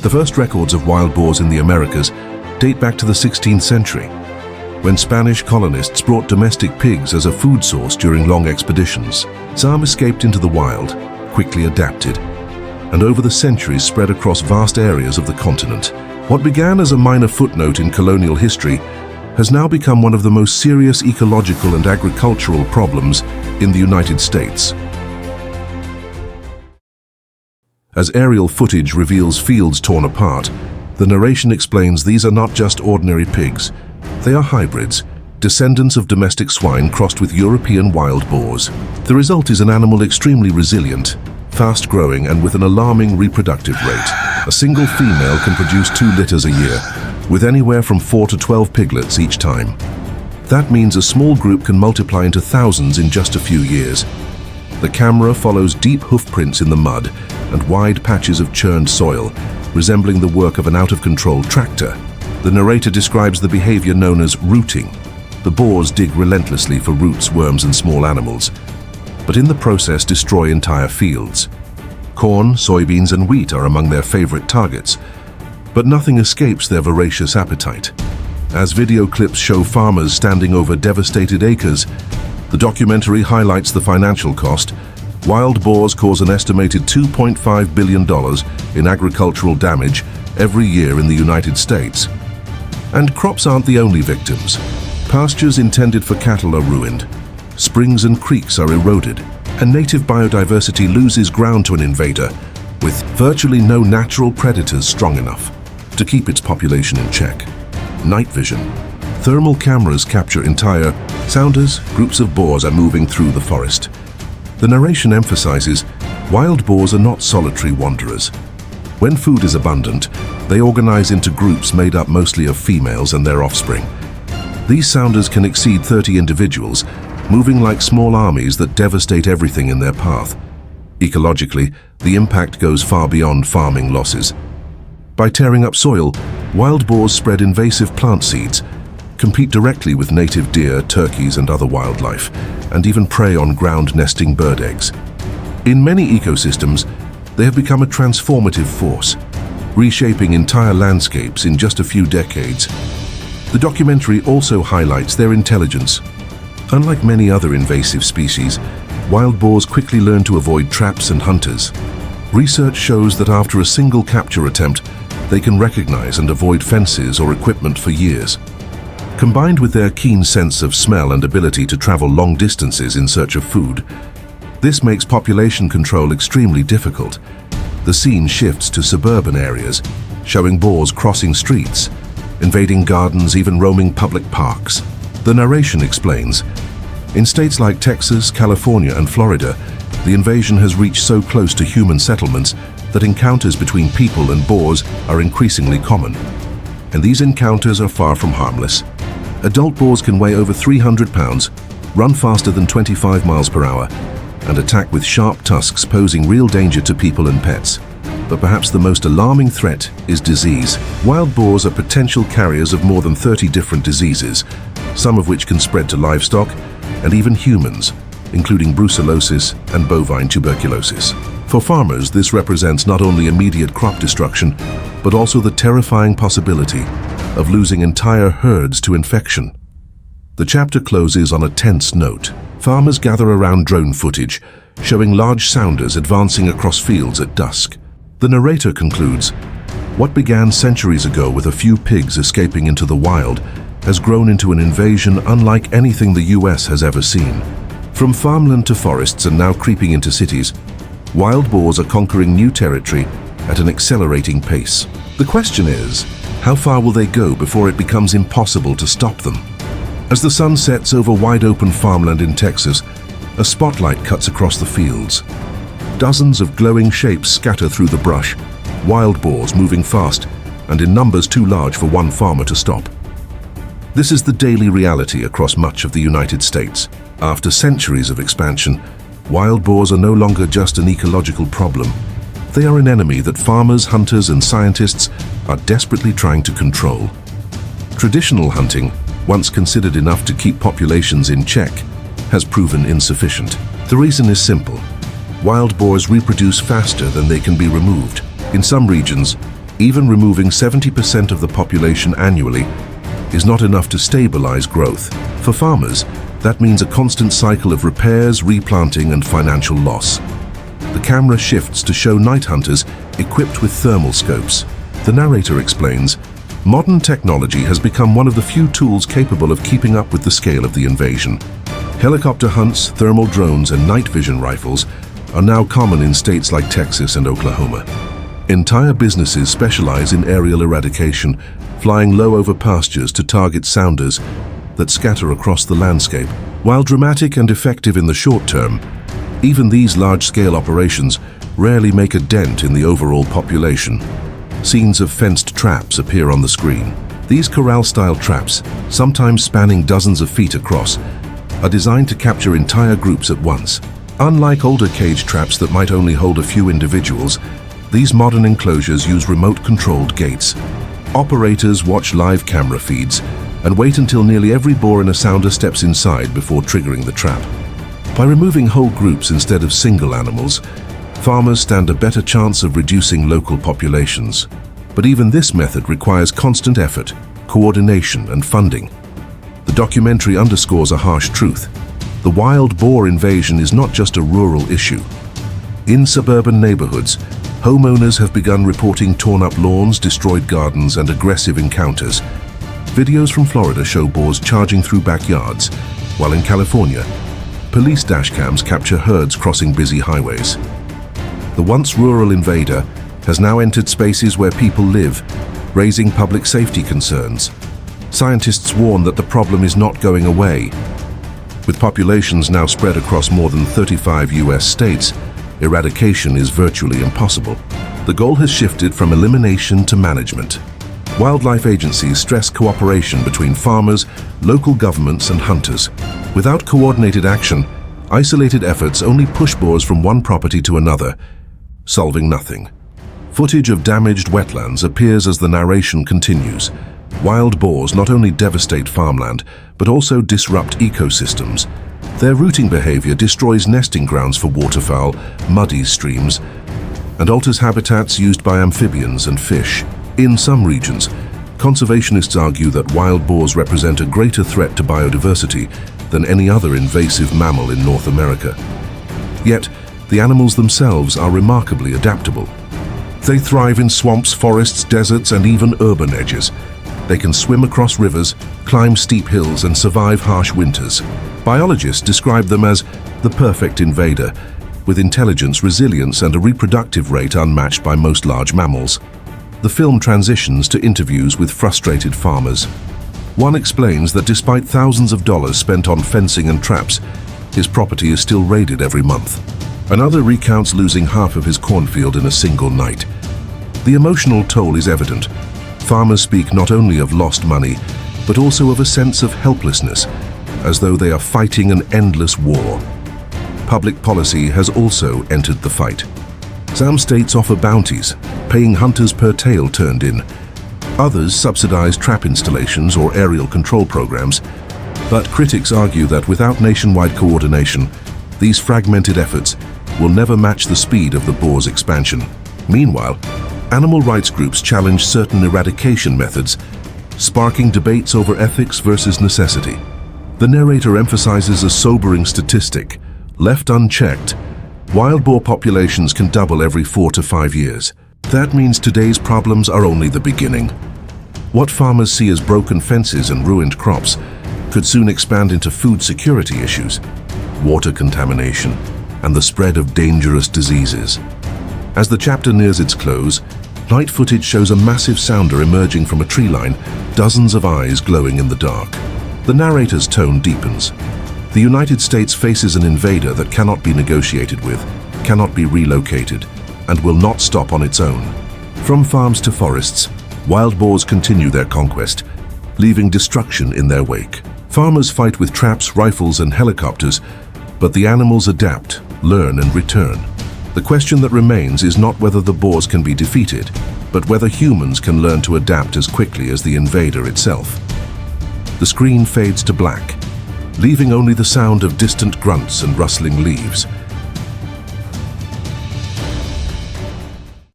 The first records of wild boars in the Americas date back to the 16th century, when Spanish colonists brought domestic pigs as a food source during long expeditions. Some escaped into the wild, quickly adapted, and over the centuries spread across vast areas of the continent. What began as a minor footnote in colonial history has now become one of the most serious ecological and agricultural problems in the United States. As aerial footage reveals fields torn apart, the narration explains these are not just ordinary pigs. They are hybrids, descendants of domestic swine crossed with European wild boars. The result is an animal extremely resilient, fast-growing, and with an alarming reproductive rate. A single female can produce 2 litters a year, with anywhere from 4 to 12 piglets each time. That means a small group can multiply into thousands in just a few years. The camera follows deep hoof prints in the mud and wide patches of churned soil, resembling the work of an out-of-control tractor. The narrator describes the behavior known as rooting. The boars dig relentlessly for roots, worms, and small animals, but in the process destroy entire fields. Corn, soybeans, and wheat are among their favorite targets, but nothing escapes their voracious appetite. As video clips show farmers standing over devastated acres, the documentary highlights the financial cost. Wild boars cause an estimated $2.5 billion in agricultural damage every year in the United States. And crops aren't the only victims. Pastures intended for cattle are ruined, springs and creeks are eroded, and native biodiversity loses ground to an invader, with virtually no natural predators strong enough to keep its population in check. Night vision. Thermal cameras capture entire sounders. Groups of boars are moving through the forest. The narration emphasizes wild boars are not solitary wanderers. When food is abundant, they organize into groups made up mostly of females and their offspring. These sounders can exceed 30 individuals, moving like small armies that devastate everything in their path. Ecologically, the impact goes far beyond farming losses. By tearing up soil, wild boars spread invasive plant seeds, compete directly with native deer, turkeys, and other wildlife, and even prey on ground-nesting bird eggs. In many ecosystems, they have become a transformative force, reshaping entire landscapes in just a few decades. The documentary also highlights their intelligence. Unlike many other invasive species, wild boars quickly learn to avoid traps and hunters. Research shows that after a single capture attempt, they can recognize and avoid fences or equipment for years. Combined with their keen sense of smell and ability to travel long distances in search of food, this makes population control extremely difficult. The scene shifts to suburban areas, showing boars crossing streets, invading gardens, even roaming public parks. The narration explains, in states like Texas, California, and Florida, the invasion has reached so close to human settlements that encounters between people and boars are increasingly common. And these encounters are far from harmless. Adult boars can weigh over 300 pounds, run faster than 25 miles per hour, and attack with sharp tusks, posing real danger to people and pets. But perhaps the most alarming threat is disease. Wild boars are potential carriers of more than 30 different diseases, some of which can spread to livestock and even humans, including brucellosis and bovine tuberculosis. For farmers, this represents not only immediate crop destruction, but also the terrifying possibility of losing entire herds to infection. The chapter closes on a tense note. Farmers gather around drone footage, showing large sounders advancing across fields at dusk. The narrator concludes, what began centuries ago with a few pigs escaping into the wild has grown into an invasion unlike anything the US has ever seen. From farmland to forests and now creeping into cities, wild boars are conquering new territory at an accelerating pace. The question is, how far will they go before it becomes impossible to stop them? As the sun sets over wide-open farmland in Texas, a spotlight cuts across the fields. Dozens of glowing shapes scatter through the brush, wild boars moving fast and in numbers too large for one farmer to stop. This is the daily reality across much of the United States. After centuries of expansion, wild boars are no longer just an ecological problem. They are an enemy that farmers, hunters, and scientists are desperately trying to control. Traditional hunting, once considered enough to keep populations in check, has proven insufficient. The reason is simple. Wild boars reproduce faster than they can be removed. In some regions, Even removing 70% of the population annually is not enough to stabilize growth. For farmers, that means a constant cycle of repairs, replanting, and financial loss. The camera shifts to show night hunters equipped with thermal scopes. The narrator explains, modern technology has become one of the few tools capable of keeping up with the scale of the invasion. Helicopter hunts, thermal drones, and night vision rifles are now common in states like Texas and Oklahoma. Entire businesses specialize in aerial eradication, flying low over pastures to target sounders that scatter across the landscape. While dramatic and effective in the short term, even these large-scale operations rarely make a dent in the overall population. Scenes of fenced traps appear on the screen. These corral-style traps, sometimes spanning dozens of feet across, are designed to capture entire groups at once. Unlike older cage traps that might only hold a few individuals, these modern enclosures use remote-controlled gates. Operators watch live camera feeds and wait until nearly every boar in a sounder steps inside before triggering the trap. By removing whole groups instead of single animals, farmers stand a better chance of reducing local populations. But even this method requires constant effort, coordination, and funding. The documentary underscores a harsh truth. The wild boar invasion is not just a rural issue. In suburban neighborhoods, homeowners have begun reporting torn-up lawns, destroyed gardens, and aggressive encounters. Videos from Florida show boars charging through backyards, while in California, police dashcams capture herds crossing busy highways. The once rural invader has now entered spaces where people live, raising public safety concerns. Scientists warn that the problem is not going away. With populations now spread across more than 35 US states, eradication is virtually impossible. The goal has shifted from elimination to management. Wildlife agencies stress cooperation between farmers, local governments, and hunters. Without coordinated action, isolated efforts only push boars from one property to another, solving nothing. Footage of damaged wetlands appears as the narration continues. Wild boars not only devastate farmland, but also disrupt ecosystems. Their rooting behavior destroys nesting grounds for waterfowl, muddies streams, and alters habitats used by amphibians and fish. In some regions, conservationists argue that wild boars represent a greater threat to biodiversity than any other invasive mammal in North America. Yet, the animals themselves are remarkably adaptable. They thrive in swamps, forests, deserts, and even urban edges. They can swim across rivers, climb steep hills, and survive harsh winters. Biologists describe them as the perfect invader, with intelligence, resilience, and a reproductive rate unmatched by most large mammals. The film transitions to interviews with frustrated farmers. One explains that despite thousands of dollars spent on fencing and traps, his property is still raided every month. Another recounts losing half of his cornfield in a single night. The emotional toll is evident. Farmers speak not only of lost money, but also of a sense of helplessness, as though they are fighting an endless war. Public policy has also entered the fight. Some states offer bounties, paying hunters per tail turned in. Others subsidize trap installations or aerial control programs, but critics argue that without nationwide coordination, these fragmented efforts will never match the speed of the boar's expansion. Meanwhile, animal rights groups challenge certain eradication methods, sparking debates over ethics versus necessity. The narrator emphasizes a sobering statistic. Left unchecked, wild boar populations can double every 4 to 5 years. That means today's problems are only the beginning. What farmers see as broken fences and ruined crops could soon expand into food security issues, water contamination, and the spread of dangerous diseases. As the chapter nears its close, night footage shows a massive sounder emerging from a tree line, dozens of eyes glowing in the dark. The narrator's tone deepens. The United States faces an invader that cannot be negotiated with, cannot be relocated, and will not stop on its own. From farms to forests, wild boars continue their conquest, leaving destruction in their wake. Farmers fight with traps, rifles, and helicopters, but the animals adapt, learn, and return. The question that remains is not whether the boars can be defeated, but whether humans can learn to adapt as quickly as the invader itself. The screen fades to black, leaving only the sound of distant grunts and rustling leaves.